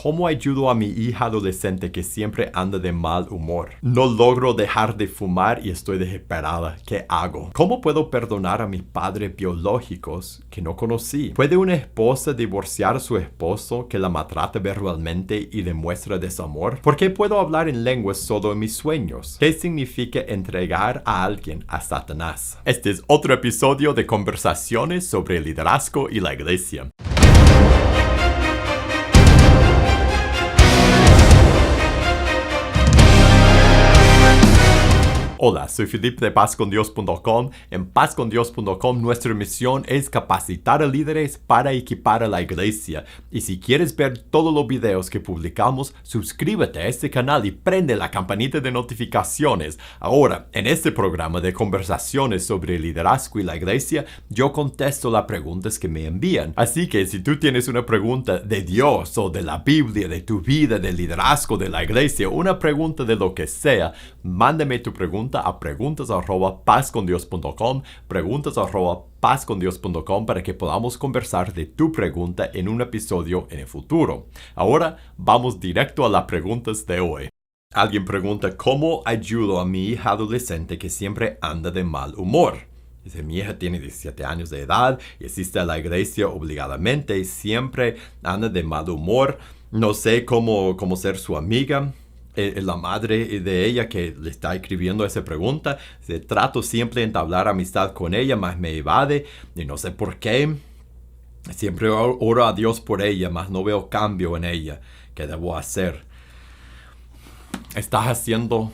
¿Cómo ayudo a mi hija adolescente que siempre anda de mal humor? No logro dejar de fumar y estoy desesperada. ¿Qué hago? ¿Cómo puedo perdonar a mis padres biológicos que no conocí? ¿Puede una esposa divorciar a su esposo que la maltrata verbalmente y demuestra desamor? ¿Por qué puedo hablar en lenguas solo en mis sueños? ¿Qué significa entregar a alguien a Satanás? Este es otro episodio de Conversaciones sobre el liderazgo y la iglesia. Hola, soy Felipe de pazcondios.com. En pazcondios.com nuestra misión es capacitar a líderes para equipar a la iglesia. Y si quieres ver todos los videos que publicamos, suscríbete a este canal y prende la campanita de notificaciones. Ahora, en este programa de conversaciones sobre el liderazgo y la iglesia, yo contesto las preguntas que me envían. Así que si tú tienes una pregunta de Dios o de la Biblia, de tu vida, del liderazgo, de la iglesia, una pregunta de lo que sea, mándame tu pregunta a preguntas@pazcondios.com, preguntas@pazcondios.com para que podamos conversar de tu pregunta en un episodio en el futuro. Ahora vamos directo a las preguntas de hoy. Alguien pregunta, ¿cómo ayudo a mi hija adolescente que siempre anda de mal humor? Dice, mi hija tiene 17 años de edad y asiste a la iglesia obligadamente y siempre anda de mal humor. No sé cómo ser su amiga. La madre de ella que le está escribiendo esa pregunta, trato siempre de entablar amistad con ella, mas me evade y no sé por qué. Siempre oro a Dios por ella, mas no veo cambio en ella. ¿Qué debo hacer? Estás haciendo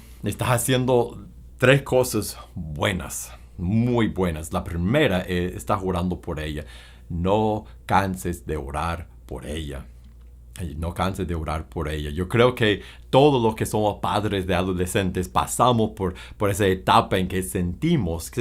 3 cosas buenas, muy buenas. La primera es estás orando por ella. No canses de orar por ella. No canses de orar por ella. Yo creo que todos los que somos padres de adolescentes pasamos por esa etapa en que sentimos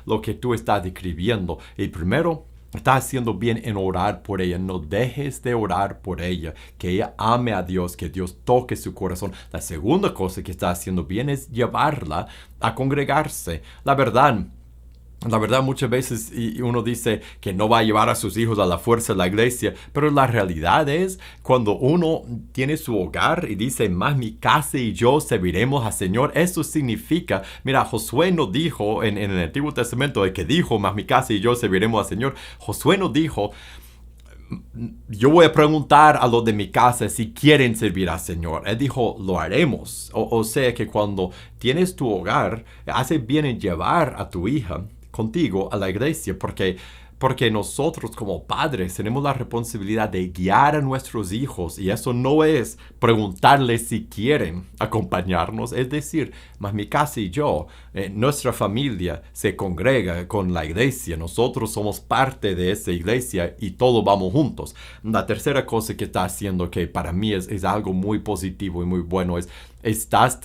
lo que tú estás describiendo. Y primero, estás haciendo bien en orar por ella. No dejes de orar por ella. Que ella ame a Dios, que Dios toque su corazón. La segunda cosa que estás haciendo bien es llevarla a congregarse. La verdad, muchas veces uno dice que no va a llevar a sus hijos a la fuerza de la iglesia, pero la realidad es cuando uno tiene su hogar y dice, más mi casa y yo serviremos al Señor, eso significa, mira, Josué no dijo en el Antiguo Testamento de que dijo, más mi casa y yo serviremos al Señor. Josué no dijo, yo voy a preguntar a los de mi casa si quieren servir al Señor. Él dijo, lo haremos. O sea que cuando tienes tu hogar, hace bien en llevar a tu hija contigo a la iglesia, porque nosotros como padres tenemos la responsabilidad de guiar a nuestros hijos, y eso no es preguntarles si quieren acompañarnos, es decir, más mi casa y yo, nuestra familia se congrega con la iglesia, nosotros somos parte de esa iglesia y todos vamos juntos. La tercera cosa que está haciendo, que para mí es algo muy positivo y muy bueno, es estás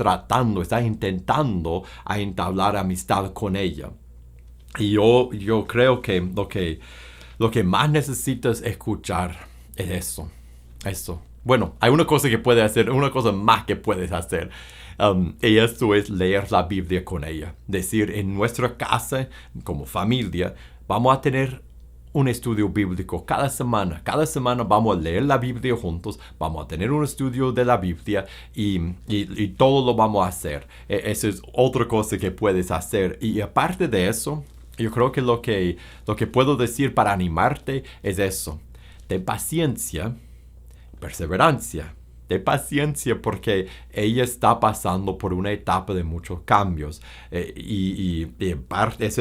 intentando a entablar amistad con ella. Y yo creo que lo que más necesitas escuchar es eso. Bueno, hay una cosa que puedes hacer, una cosa más que puedes hacer. Y esto es leer la Biblia con ella. Decir, en nuestra casa, como familia, vamos a tener un estudio bíblico cada semana. Cada semana vamos a leer la Biblia juntos, vamos a tener un estudio de la Biblia y todo lo vamos a hacer. Eso es otra cosa que puedes hacer. Y aparte de eso, yo creo que lo que puedo decir para animarte es eso. Ten paciencia, perseverancia. Ten paciencia porque ella está pasando por una etapa de muchos cambios. Y en parte es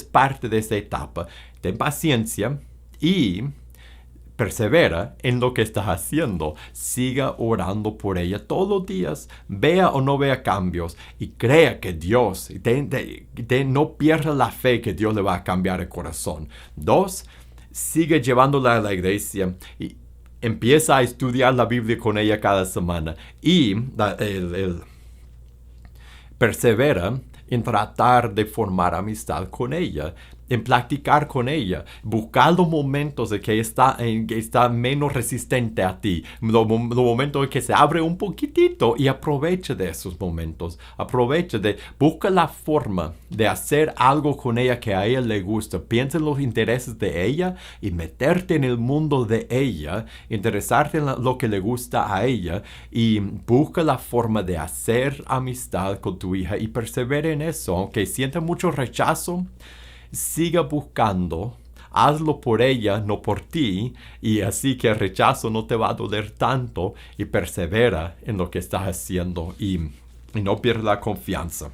parte de esa etapa. Ten paciencia y persevera en lo que estás haciendo. Siga orando por ella todos los días. Vea o no vea cambios. Y crea que Dios, no pierda la fe que Dios le va a cambiar el corazón. 2, sigue llevándola a la iglesia y empieza a estudiar la Biblia con ella cada semana. Y persevera en tratar de formar amistad con ella. en practicar con ella, buscar los momentos en que está menos resistente a ti, los momentos en que se abre un poquitito y aprovecha de esos momentos, busca la forma de hacer algo con ella que a ella le gusta, piensa en los intereses de ella y meterte en el mundo de ella, interesarte en lo que le gusta a ella y busca la forma de hacer amistad con tu hija y persevera en eso, aunque sienta mucho rechazo. Siga buscando, hazlo por ella, no por ti, y así que el rechazo no te va a doler tanto y persevera en lo que estás haciendo y no pierdas la confianza.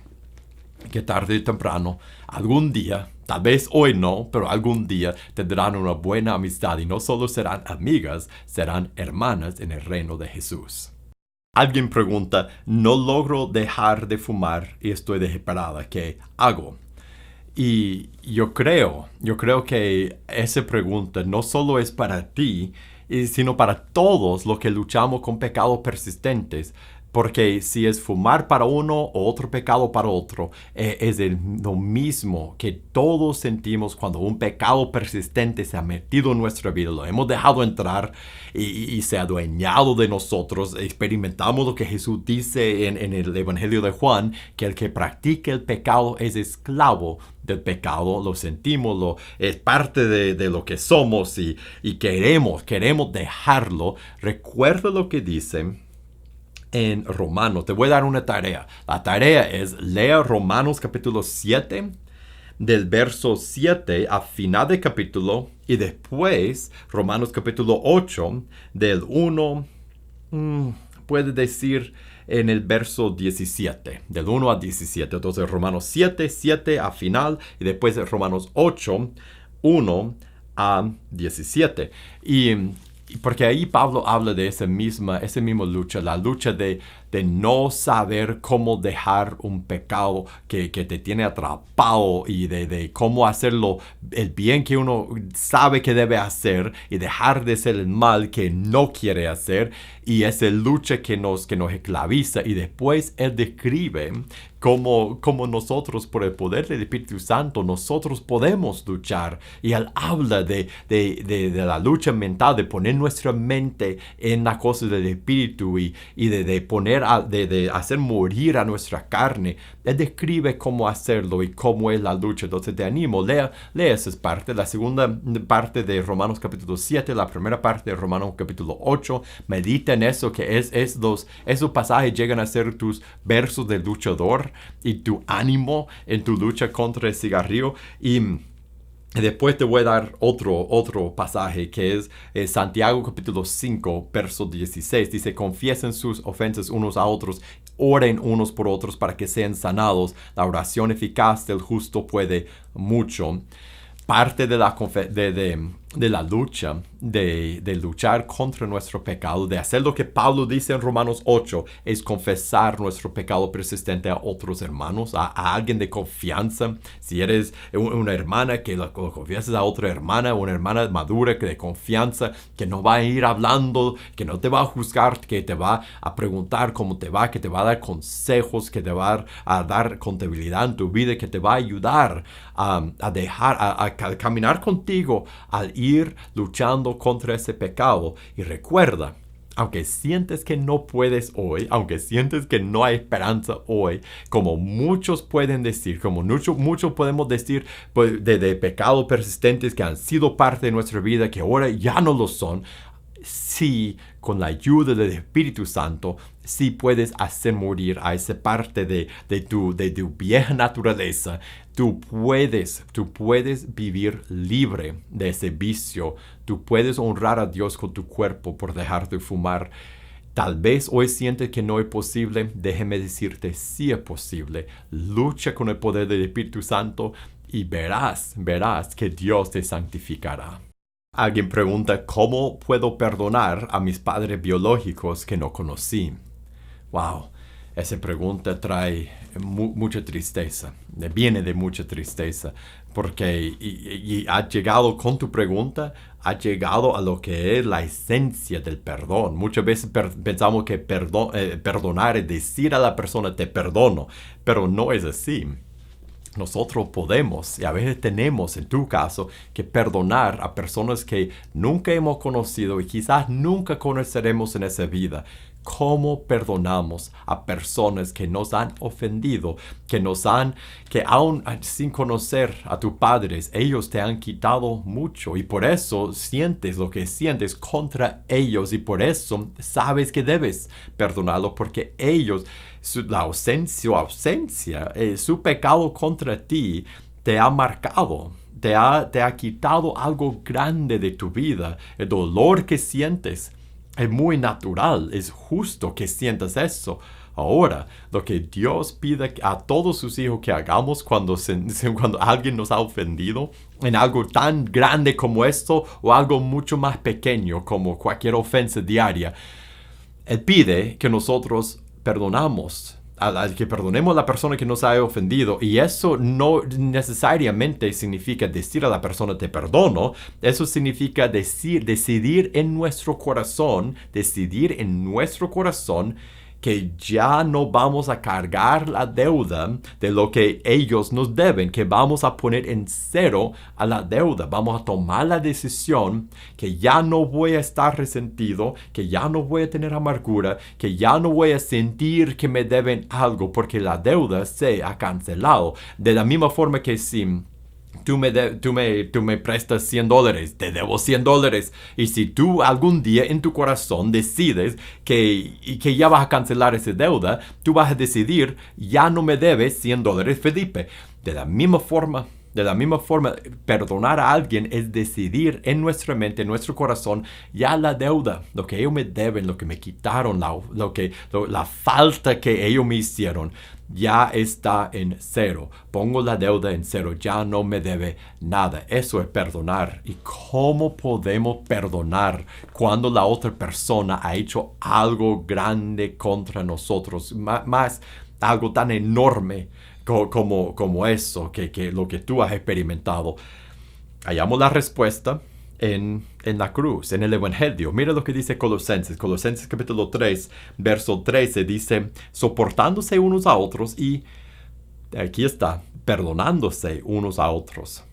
Que tarde o temprano, algún día, tal vez hoy no, pero algún día tendrán una buena amistad y no solo serán amigas, serán hermanas en el reino de Jesús. Alguien pregunta, no logro dejar de fumar y estoy desesperada, ¿qué hago? Y yo creo que esa pregunta no solo es para ti, sino para todos los que luchamos con pecados persistentes. Porque si es fumar para uno o otro pecado para otro, es lo mismo que todos sentimos cuando un pecado persistente se ha metido en nuestra vida. Lo hemos dejado entrar y se ha adueñado de nosotros. Experimentamos lo que Jesús dice en el Evangelio de Juan, que el que practica el pecado es esclavo del pecado. Lo sentimos, es parte de lo que somos y queremos dejarlo. Recuerda lo que dice en Romanos. Te voy a dar una tarea. La tarea es leer Romanos capítulo 7, del verso 7 a final del capítulo, y después Romanos capítulo 8, del 1, puede decir en el verso 17, del 1 a 17. Entonces Romanos 7 a final, y después Romanos 8, 1 a 17. Porque ahí Pablo habla de esa misma lucha, la lucha de no saber cómo dejar un pecado que te tiene atrapado y de cómo hacerlo el bien que uno sabe que debe hacer y dejar de hacer el mal que no quiere hacer, y esa lucha que nos esclaviza. Y después él describe cómo nosotros, por el poder del Espíritu Santo, nosotros podemos luchar. Y él habla de la lucha mental, de poner nuestra mente en las cosas del Espíritu y de hacer morir a nuestra carne. Él describe cómo hacerlo y cómo es la lucha. Entonces te animo, lea esas partes, la segunda parte de Romanos capítulo 7, la primera parte de Romanos capítulo 8. Medita en eso, que esos pasajes llegan a ser tus versos de luchador y tu ánimo en tu lucha contra el cigarrillo. Y después te voy a dar otro pasaje que es Santiago capítulo 5, verso 16. Dice, confiesen sus ofensas unos a otros, oren unos por otros para que sean sanados. La oración eficaz del justo puede mucho. Parte de la lucha, de luchar contra nuestro pecado, de hacer lo que Pablo dice en Romanos 8, es confesar nuestro pecado persistente a otros hermanos, a alguien de confianza. Si eres una hermana, que lo confiesas a otra hermana, una hermana madura que de confianza, que no va a ir hablando, que no te va a juzgar, que te va a preguntar cómo te va, que te va a dar consejos, que te va a dar contabilidad en tu vida, que te va a ayudar a caminar contigo al ir luchando contra ese pecado. Y recuerda, aunque sientes que no puedes hoy, aunque sientes que no hay esperanza hoy, como muchos pueden decir, como muchos podemos decir pues, de pecados persistentes que han sido parte de nuestra vida, que ahora ya no lo son, sí, con la ayuda del Espíritu Santo, sí puedes hacer morir a esa parte de tu vieja naturaleza. Tú puedes vivir libre de ese vicio. Tú puedes honrar a Dios con tu cuerpo por dejar de fumar. Tal vez hoy sientes que no es posible. Déjeme decirte, sí es posible. Lucha con el poder del Espíritu Santo y verás que Dios te santificará. Alguien pregunta, ¿cómo puedo perdonar a mis padres biológicos que no conocí? Wow, esa pregunta trae mucha tristeza, viene de mucha tristeza, porque y ha llegado con tu pregunta, ha llegado a lo que es la esencia del perdón. Muchas veces pensamos que perdonar es decir a la persona te perdono, pero no es así. nosotros podemos, y a veces tenemos, en tu caso, que perdonar a personas que nunca hemos conocido y quizás nunca conoceremos en esa vida. ¿Cómo perdonamos a personas que nos han ofendido, que aún sin conocer a tus padres, ellos te han quitado mucho y por eso sientes lo que sientes contra ellos y por eso sabes que debes perdonarlos porque ellos, su ausencia, su pecado contra ti te ha marcado. Te ha quitado algo grande de tu vida, el dolor que sientes. Es muy natural, es justo que sientas eso. Ahora, lo que Dios pide a todos sus hijos que hagamos cuando alguien nos ha ofendido en algo tan grande como esto o algo mucho más pequeño como cualquier ofensa diaria, Él pide que nosotros que perdonemos a la persona que nos ha ofendido. Y eso no necesariamente significa decir a la persona te perdono. Eso significa decidir en nuestro corazón que ya no vamos a cargar la deuda de lo que ellos nos deben, que vamos a poner en cero a la deuda. Vamos a tomar la decisión que ya no voy a estar resentido, que ya no voy a tener amargura, que ya no voy a sentir que me deben algo porque la deuda se ha cancelado. De la misma forma que si tú me prestas $100, te debo $100. Y si tú algún día en tu corazón decides que ya vas a cancelar esa deuda, tú vas a decidir, ya no me debes $100, Felipe. De la misma forma, perdonar a alguien es decidir en nuestra mente, en nuestro corazón, ya la deuda, lo que ellos me deben, lo que me quitaron, la falta que ellos me hicieron, ya está en cero. Pongo la deuda en cero, ya no me debe nada. Eso es perdonar. ¿Y cómo podemos perdonar cuando la otra persona ha hecho algo grande contra nosotros? Más algo tan enorme como eso, que lo que tú has experimentado. Hallamos la respuesta en la cruz, en el Evangelio. Mira lo que dice Colosenses capítulo 3, verso 13, dice, soportándose unos a otros y, aquí está, perdonándose unos a otros.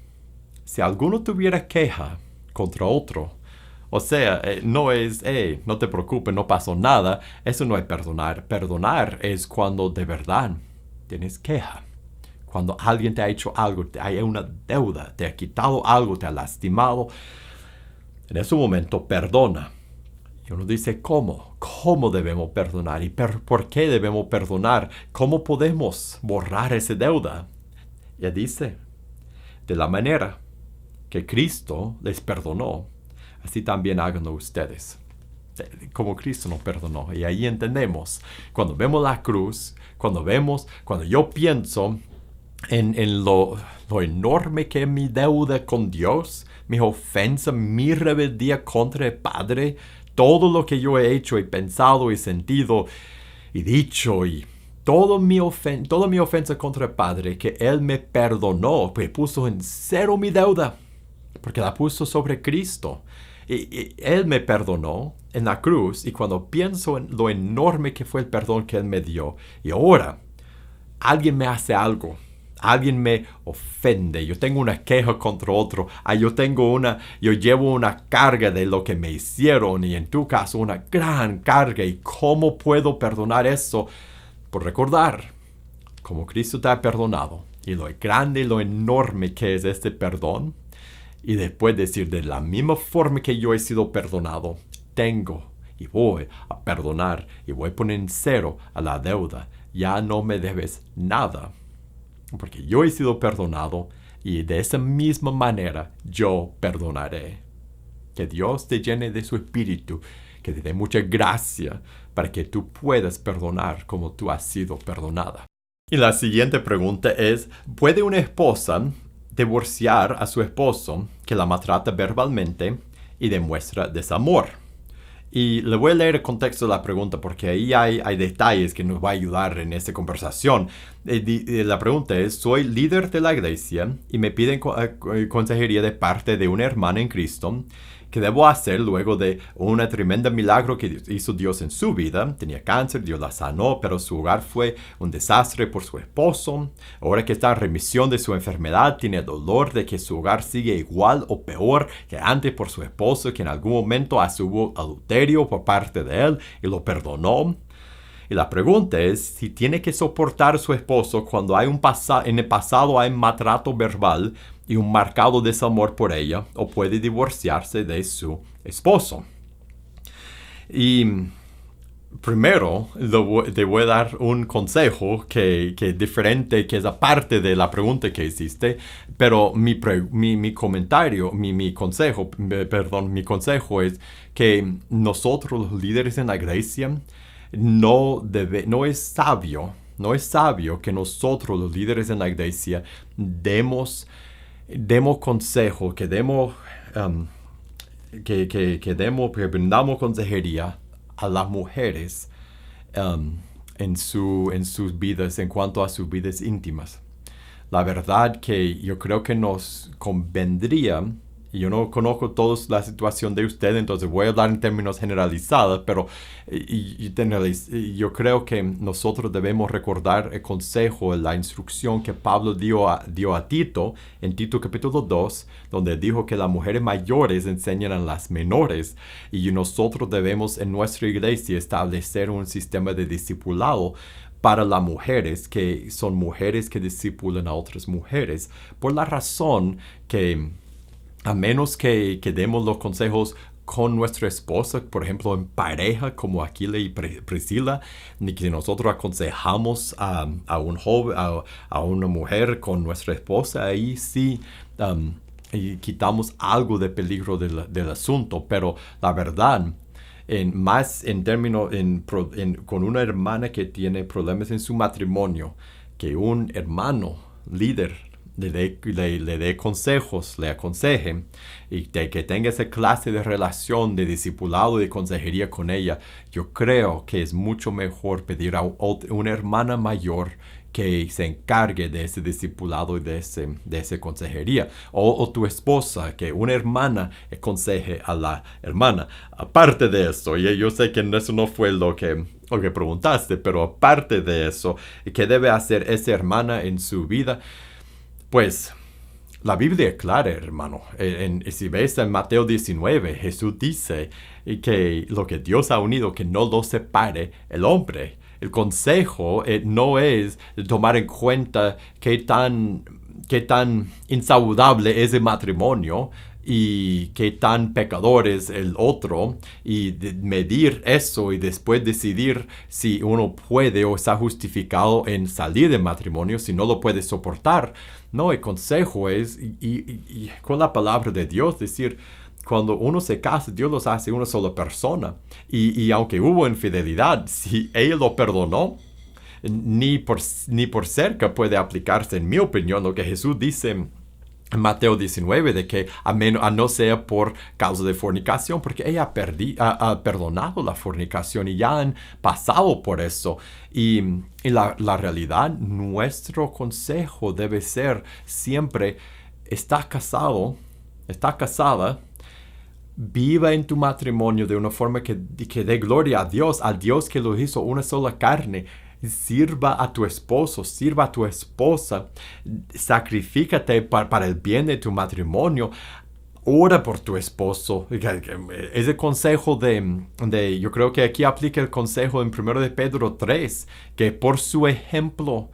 Si alguno tuviera queja contra otro, o sea, no es, no te preocupes, no pasó nada, eso no es perdonar. Perdonar es cuando de verdad tienes queja. Cuando alguien te ha hecho algo, hay una deuda, te ha quitado algo, te ha lastimado. En ese momento perdona. Y uno dice, ¿cómo? ¿Cómo debemos perdonar? ¿Y por qué debemos perdonar? ¿Cómo podemos borrar esa deuda? Y dice, de la manera que Cristo les perdonó, así también háganlo ustedes. Como Cristo nos perdonó. Y ahí entendemos, cuando vemos la cruz, cuando yo pienso en lo enorme que es mi deuda con Dios, mi ofensa, mi rebeldía contra el Padre, todo lo que yo he hecho y pensado y sentido y dicho y toda mi ofensa contra el Padre, que Él me perdonó, pues puso en cero mi deuda, porque la puso sobre Cristo. Y Él me perdonó en la cruz, y cuando pienso en lo enorme que fue el perdón que Él me dio, y ahora alguien me hace algo, alguien me ofende, yo tengo una queja contra otro, yo llevo una carga de lo que me hicieron, y en tu caso una gran carga. ¿Y cómo puedo perdonar eso? Por recordar cómo Cristo te ha perdonado y lo grande y lo enorme que es este perdón, y después decir, de la misma forma que yo he sido perdonado, tengo y voy a perdonar y voy a poner en cero a la deuda. Ya no me debes nada, porque yo he sido perdonado, y de esa misma manera yo perdonaré. Que Dios te llene de su espíritu, que te dé mucha gracia para que tú puedas perdonar como tú has sido perdonada. Y la siguiente pregunta es, ¿puede una esposa divorciar a su esposo que la maltrata verbalmente y demuestra desamor? Y le voy a leer el contexto de la pregunta, porque ahí hay detalles que nos va a ayudar en esta conversación. La pregunta es, soy líder de la iglesia y me piden consejería de parte de una hermana en Cristo, ¿Qué debo hacer luego de un tremendo milagro que hizo Dios en su vida? Tenía cáncer, Dios la sanó, pero su hogar fue un desastre por su esposo. Ahora que está en remisión de su enfermedad, tiene dolor de que su hogar sigue igual o peor que antes por su esposo, que en algún momento hubo adulterio por parte de él y lo perdonó. Y la pregunta es si tiene que soportar a su esposo cuando en el pasado hay maltrato verbal y un marcado desamor por ella, o puede divorciarse de su esposo. Y primero te voy a dar un consejo que es diferente, que es aparte de la pregunta que hiciste, pero mi consejo es que nosotros los líderes en la iglesia no es sabio que nosotros los líderes en la iglesia demos consejo, que brindamos consejería a las mujeres en sus vidas, en cuanto a sus vidas íntimas. La verdad que yo creo que nos convendría, y yo no conozco toda la situación de usted, entonces voy a hablar en términos generalizados, pero yo creo que nosotros debemos recordar el consejo, la instrucción que Pablo dio a Tito, en Tito capítulo 2, donde dijo que las mujeres mayores enseñan a las menores, y nosotros debemos en nuestra iglesia establecer un sistema de discipulado para las mujeres, que son mujeres que discipulan a otras mujeres, por la razón que a menos que demos los consejos con nuestra esposa, por ejemplo, en pareja, como Aquila y Priscila, ni que nosotros aconsejamos a un joven, a una mujer con nuestra esposa, ahí sí y quitamos algo de peligro del asunto. Pero la verdad, con una hermana que tiene problemas en su matrimonio, que un hermano líder le dé consejos, le aconseje, y que tenga esa clase de relación de discipulado y de consejería con ella, yo creo que es mucho mejor pedir a una hermana mayor que se encargue de ese discipulado y de esa consejería. O tu esposa, que una hermana aconseje a la hermana. Aparte de eso, y yo sé que eso no fue lo que preguntaste, pero aparte de eso, ¿qué debe hacer esa hermana en su vida? Pues la Biblia es clara, hermano. Si ves en Mateo 19, Jesús dice que lo que Dios ha unido, que no lo separe el hombre. El consejo no es tomar en cuenta qué tan insaludable es el matrimonio y qué tan pecador es el otro, y medir eso y después decidir si uno puede o está justificado en salir del matrimonio, si no lo puede soportar. No, el consejo es, y con la palabra de Dios, decir, cuando uno se casa, Dios los hace una sola persona. Y aunque hubo infidelidad, si ella lo perdonó, ni por cerca puede aplicarse, en mi opinión, lo que Jesús dice en Mateo 19, de que a no sea por causa de fornicación, porque ella ha perdonado la fornicación y ya han pasado por eso. Y la realidad, nuestro consejo debe ser siempre: estás casada, viva en tu matrimonio de una forma que dé gloria al Dios que lo hizo una sola carne. Sirva a tu esposo, sirva a tu esposa, sacrifícate para el bien de tu matrimonio. Ora por tu esposo. Es el consejo yo creo que aquí aplica el consejo en 1 de Pedro 3, que por su ejemplo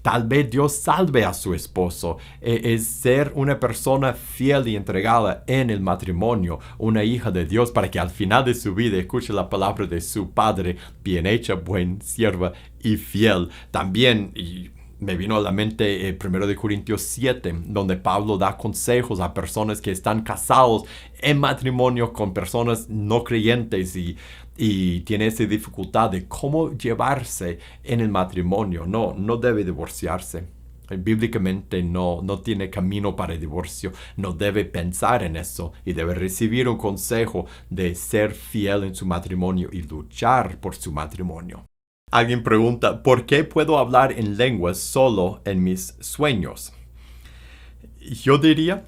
tal vez Dios salve a su esposo. Es ser una persona fiel y entregada en el matrimonio, una hija de Dios, para que al final de su vida escuche la palabra de su padre: bien hecha, buen sierva y fiel. También, y me vino a la mente 1 de Corintios 7, donde Pablo da consejos a personas que están casados en matrimonio con personas no creyentes y tiene esa dificultad de cómo llevarse en el matrimonio. No debe divorciarse. Bíblicamente no tiene camino para el divorcio. No debe pensar en eso y debe recibir un consejo de ser fiel en su matrimonio y luchar por su matrimonio. Alguien pregunta: ¿por qué puedo hablar en lenguas solo en mis sueños? Yo diría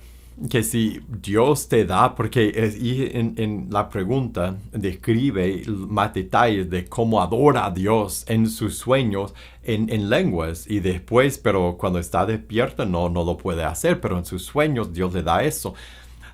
que si Dios te da, porque y en la pregunta describe más detalles de cómo adora a Dios en sus sueños en lenguas y después, pero cuando está despierta no lo puede hacer, pero en sus sueños Dios le da eso.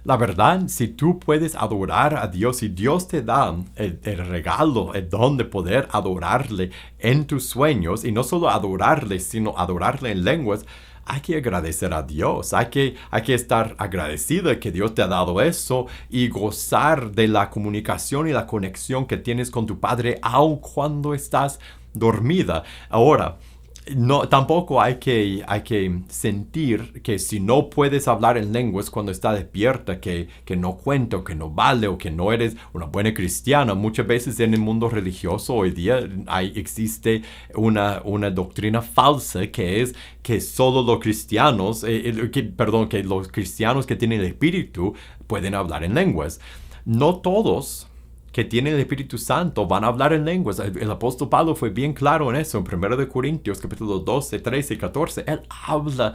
La verdad, si tú puedes adorar a Dios y Dios te da el regalo, el don de poder adorarle en tus sueños, y no solo adorarle, sino adorarle en lenguas, hay que agradecer a Dios, hay que estar agradecido de que Dios te ha dado eso y gozar de la comunicación y la conexión que tienes con tu Padre aun cuando estás dormida. Ahora, no, tampoco hay que sentir que si no puedes hablar en lenguas cuando estás despierta, que no cuenta, o que no vale, o que no eres una buena cristiana. Muchas veces en el mundo religioso hoy día existe una doctrina falsa que es que solo los cristianos, que los cristianos que tienen el Espíritu pueden hablar en lenguas. No todos que tienen el Espíritu Santo van a hablar en lenguas. El apóstol Pablo fue bien claro en eso. En 1 Corintios, capítulo 12, 13 y 14, él habla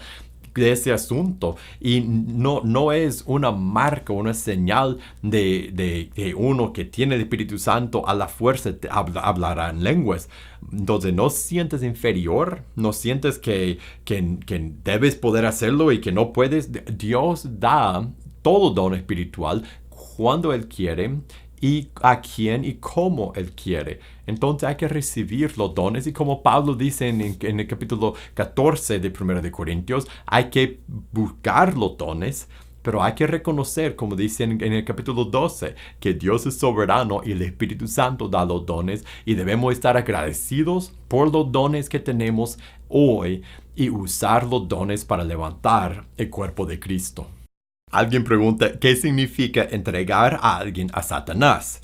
de ese asunto. Y no es una marca, una señal de uno que tiene el Espíritu Santo a la fuerza hablará en lenguas. Entonces no sientes inferior, no sientes que debes poder hacerlo y que no puedes. Dios da todo don espiritual cuando Él quiere y a quién y cómo Él quiere. Entonces hay que recibir los dones y como Pablo dice en el capítulo 14 de 1 Corintios, hay que buscar los dones, pero hay que reconocer, como dice en el capítulo 12, que Dios es soberano y el Espíritu Santo da los dones y debemos estar agradecidos por los dones que tenemos hoy y usar los dones para levantar el cuerpo de Cristo. Alguien pregunta, ¿qué significa entregar a alguien a Satanás?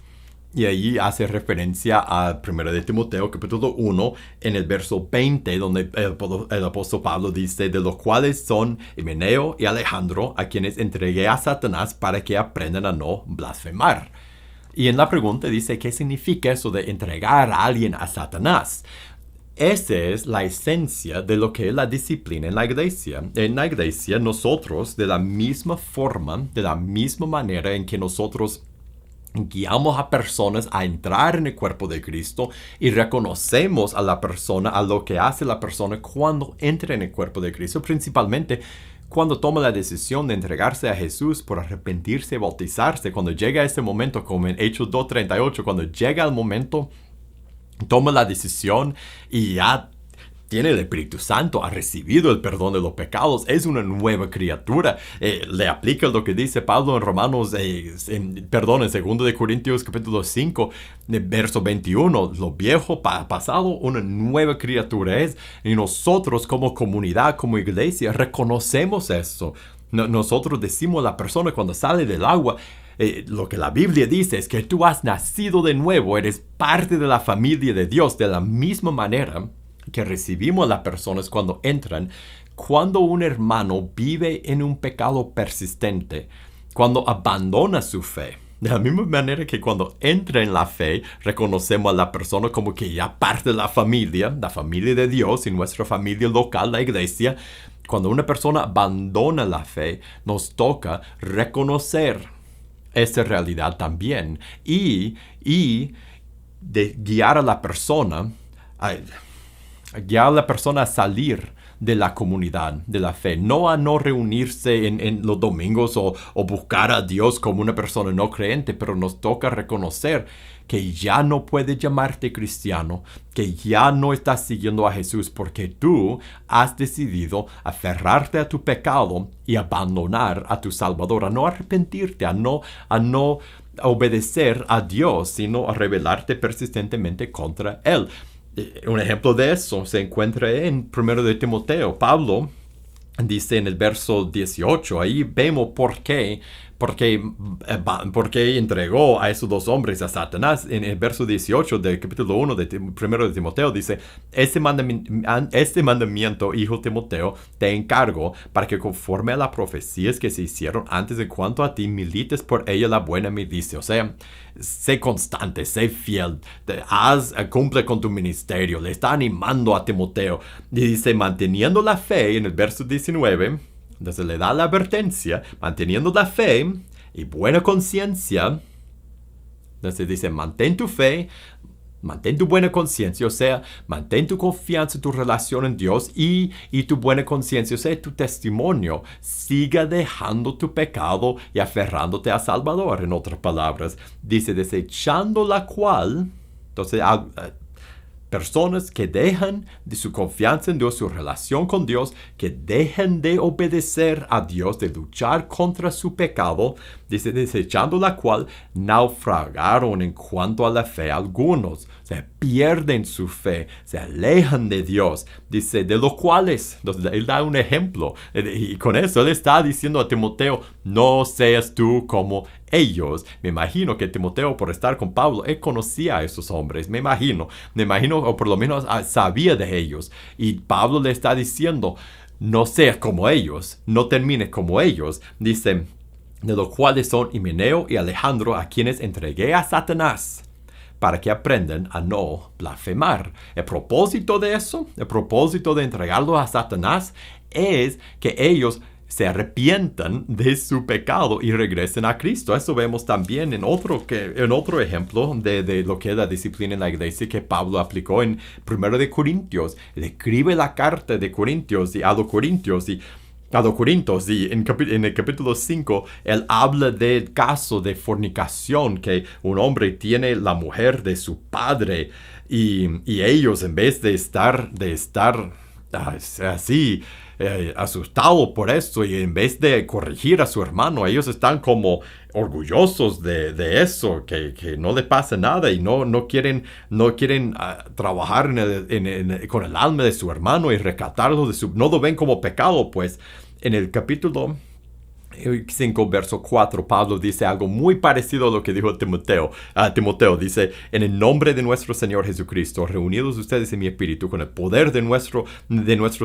Y ahí hace referencia a 1 de Timoteo, capítulo 1, en el verso 20, donde el apóstol Pablo dice, de los cuales son Himeneo y Alejandro, a quienes entregué a Satanás para que aprendan a no blasfemar. Y en la pregunta dice, ¿qué significa eso de entregar a alguien a Satanás? Esa es la esencia de lo que es la disciplina en la iglesia. En la iglesia nosotros, de la misma forma, de la misma manera en que nosotros guiamos a personas a entrar en el cuerpo de Cristo y reconocemos a la persona, a lo que hace la persona cuando entra en el cuerpo de Cristo, principalmente cuando toma la decisión de entregarse a Jesús por arrepentirse y bautizarse, cuando llega a ese momento, como en Hechos 2:38, cuando llega el momento, toma la decisión y ya tiene el Espíritu Santo, ha recibido el perdón de los pecados, es una nueva criatura. Le aplica lo que dice Pablo en Romanos, en 2 de Corintios capítulo 5, verso 21. Lo viejo pasado, una nueva criatura es. Y nosotros como comunidad, como iglesia, reconocemos eso. Nosotros decimos a la persona cuando sale del agua, lo que la Biblia dice es que tú has nacido de nuevo, eres parte de la familia de Dios, de la misma manera que recibimos a las personas cuando entran. Cuando un hermano vive en un pecado persistente, cuando abandona su fe, de la misma manera que cuando entra en la fe, reconocemos a la persona como que ya parte de la familia de Dios y nuestra familia local, la iglesia. Cuando una persona abandona la fe, nos toca reconocer esa realidad también y de guiar a la persona a salir de la comunidad de la fe, no a no reunirse en los domingos o buscar a Dios como una persona no creyente, pero nos toca reconocer que ya no puedes llamarte cristiano, que ya no estás siguiendo a Jesús porque tú has decidido aferrarte a tu pecado y abandonar a tu Salvador, a no arrepentirte, a no obedecer a Dios, sino a rebelarte persistentemente contra Él. Un ejemplo de eso se encuentra en 1 de Timoteo. Pablo dice en el verso 18, ahí vemos por qué entregó a esos dos hombres a Satanás. En el verso 18 del capítulo 1 de 1 de Timoteo dice, este mandamiento, hijo Timoteo, te encargo para que conforme a las profecías que se hicieron antes en cuanto a ti, milites por ella la buena milicia. O sea, sé constante, sé fiel, cumple con tu ministerio. Le está animando a Timoteo. Y dice, manteniendo la fe, en el verso 19, Entonces le da la advertencia, manteniendo la fe y buena conciencia. Entonces dice, mantén tu fe, mantén tu buena conciencia, o sea, mantén tu confianza, tu relación en Dios y tu buena conciencia, o sea, tu testimonio. Siga dejando tu pecado y aferrándote a Salvador. En otras palabras, dice, desechando la cual, entonces, personas que dejan de su confianza en Dios, su relación con Dios, que dejan de obedecer a Dios, de luchar contra su pecado, dice, desechando la cual naufragaron en cuanto a la fe algunos. O sea, pierden su fe, se alejan de Dios. Dice, de los cuales, entonces él da un ejemplo. Y con eso él está diciendo a Timoteo, no seas tú como ellos. Me imagino que Timoteo, por estar con Pablo, él conocía a esos hombres. Me imagino, o por lo menos sabía de ellos. Y Pablo le está diciendo, no seas como ellos, no termines como ellos. Dice, de los cuales son Himeneo y Alejandro, a quienes entregué a Satanás, para que aprendan a no blasfemar. El propósito de eso, el propósito de entregarlo a Satanás, es que ellos se arrepientan de su pecado y regresen a Cristo. Eso vemos también en otro ejemplo de lo que es la disciplina en la iglesia que Pablo aplicó en 1 de Corintios. Él escribe la carta de Corintios a los Corintios y en el capítulo 5, él habla del caso de fornicación, que un hombre tiene la mujer de su padre y ellos, en vez de estar así asustados por esto, y en vez de corregir a su hermano, ellos están como orgullosos de eso, que no le pasa nada y no quieren trabajar con el alma de su hermano y rescatarlo no lo ven como pecado. Pues en el capítulo 5, verso 4, Pablo dice algo muy parecido a lo que dijo Timoteo. Dice, en el nombre de nuestro Señor Jesucristo, reunidos ustedes en mi espíritu con el poder de nuestro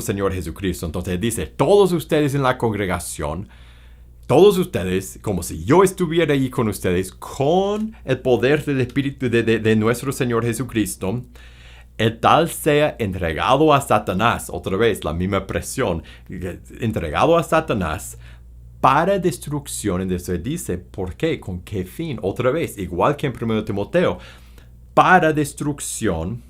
Señor Jesucristo. Entonces dice, todos ustedes en la congregación, todos ustedes, como si yo estuviera ahí con ustedes, con el poder del espíritu de nuestro Señor Jesucristo, el tal sea entregado a Satanás, otra vez la misma presión, entregado a Satanás para destrucción. Entonces dice, ¿por qué? ¿Con qué fin? Otra vez, igual que en 1 Timoteo, para destrucción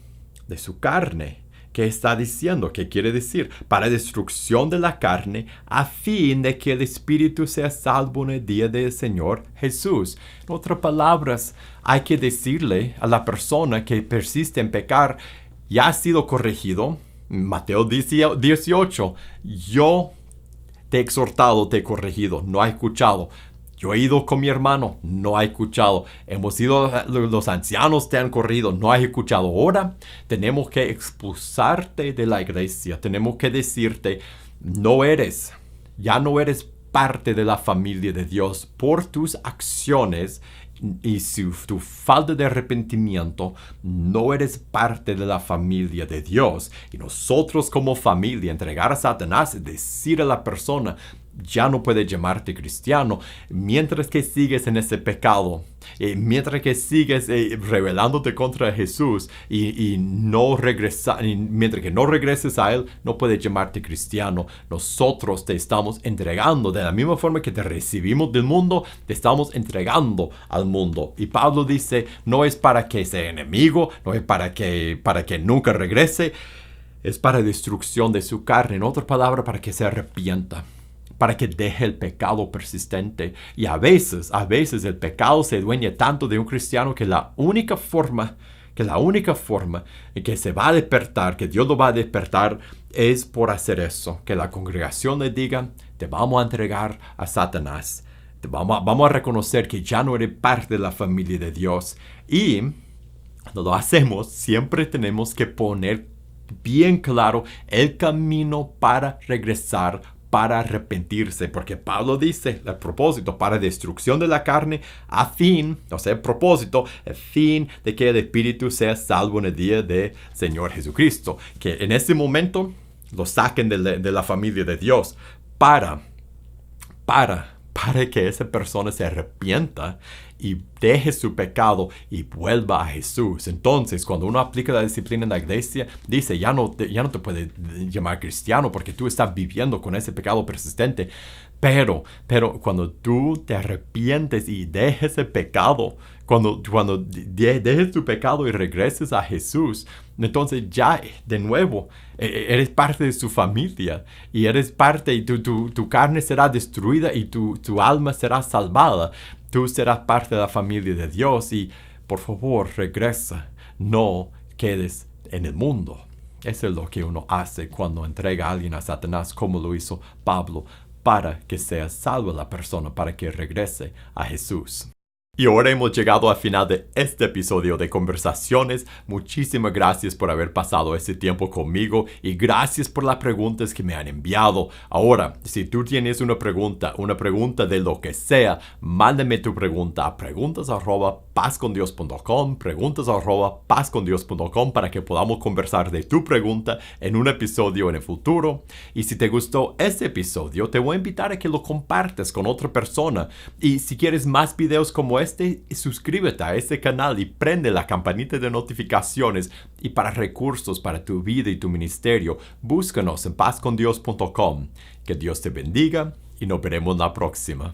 de su carne. ¿Qué está diciendo? ¿Qué quiere decir? Para destrucción de la carne, a fin de que el espíritu sea salvo en el día del Señor Jesús. En otras palabras, hay que decirle a la persona que persiste en pecar, ya ha sido corregido. Mateo 18, yo te he exhortado, te he corregido, no ha escuchado. Yo he ido con mi hermano, no ha escuchado. Hemos ido, los ancianos te han corrido, no has escuchado. Ahora tenemos que expulsarte de la iglesia. Tenemos que decirte, ya no eres parte de la familia de Dios por tus acciones y tu falta de arrepentimiento. No eres parte de la familia de Dios. Y nosotros como familia, entregar a Satanás, decir a la persona, ya no puedes llamarte cristiano, mientras que sigues en ese pecado, mientras que sigues rebelándote contra Jesús mientras que no regreses a Él, no puedes llamarte cristiano. Nosotros te estamos entregando, de la misma forma que te recibimos del mundo, te estamos entregando al mundo. Y Pablo dice, no es para que sea enemigo, no es para que nunca regrese, es para destrucción de su carne. En otras palabras, para que se arrepienta, para que deje el pecado persistente. Y a veces el pecado se dueña tanto de un cristiano que la única forma en que se va a despertar, que Dios lo va a despertar, es por hacer eso. Que la congregación le diga, te vamos a entregar a Satanás. Vamos a reconocer que ya no eres parte de la familia de Dios. Y cuando lo hacemos, siempre tenemos que poner bien claro el camino para regresar, para arrepentirse, porque Pablo dice, el propósito para destrucción de la carne, el fin de que el espíritu sea salvo en el día del Señor Jesucristo, que en ese momento lo saquen de la familia de Dios, para que esa persona se arrepienta y deje su pecado y vuelva a Jesús. Entonces, cuando uno aplica la disciplina en la iglesia, dice, ya no te puede llamar cristiano porque tú estás viviendo con ese pecado persistente. Pero cuando tú te arrepientes y dejes el pecado, cuando dejes tu pecado y regreses a Jesús, entonces ya de nuevo eres parte de su familia y eres parte y tu carne será destruida y tu alma será salvada. Tú serás parte de la familia de Dios y por favor regresa, no quedes en el mundo. Eso es lo que uno hace cuando entrega a alguien a Satanás, como lo hizo Pablo, para que sea salva la persona, para que regrese a Jesús. Y ahora hemos llegado al final de este episodio de Conversaciones. Muchísimas gracias por haber pasado ese tiempo conmigo y gracias por las preguntas que me han enviado. Ahora, si tú tienes una pregunta de lo que sea, mándame tu pregunta a preguntas@pazcondios.com, preguntas@pazcondios.com para que podamos conversar de tu pregunta en un episodio en el futuro. Y si te gustó este episodio, te voy a invitar a que lo compartas con otra persona. Y si quieres más videos como suscríbete a este canal y prende la campanita de notificaciones. Y para recursos para tu vida y tu ministerio, búscanos en pazcondios.com. Que Dios te bendiga y nos veremos la próxima.